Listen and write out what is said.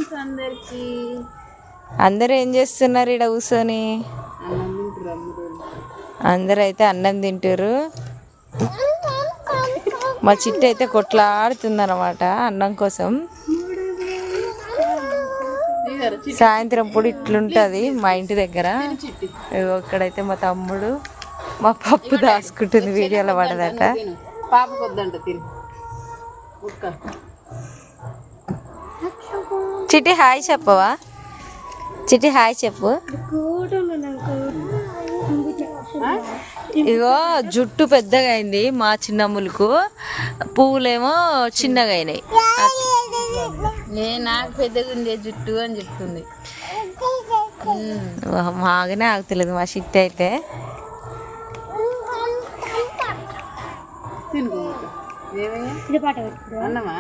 Friends అందరికి. అందరూ ఏం చేస్తున్నారు ఇక్కడ కూర్చొని? అందరూ అయితే అన్నం తింటారు. మా చిట్టి అయితే కొట్లాడుతుంది అన్నమాట అన్నం కోసం. సాయంత్రం పూట ఇట్లుంటుంది మా ఇంటి దగ్గర. ఇక్కడైతే మా తమ్ముడు మా పప్పు దాచుకుంటుంది, వీడియోలో పడదట. పాపకు వద్దంట తిని. చిట్టి హాయ్ చెప్పవా? చిట్టి హాయ్ చెప్పు. ఇగో జుట్టు పెద్దగా అయింది మా చిన్నమ్ములకు, పువ్వులేమో చిన్నగా అయినాయి. నాకు పెద్దగా ఉండే జుట్టు అని చెప్తుంది. మాగానే ఆగుతలేదు మా చిట్టి అయితే. తినుకో అన్నమా.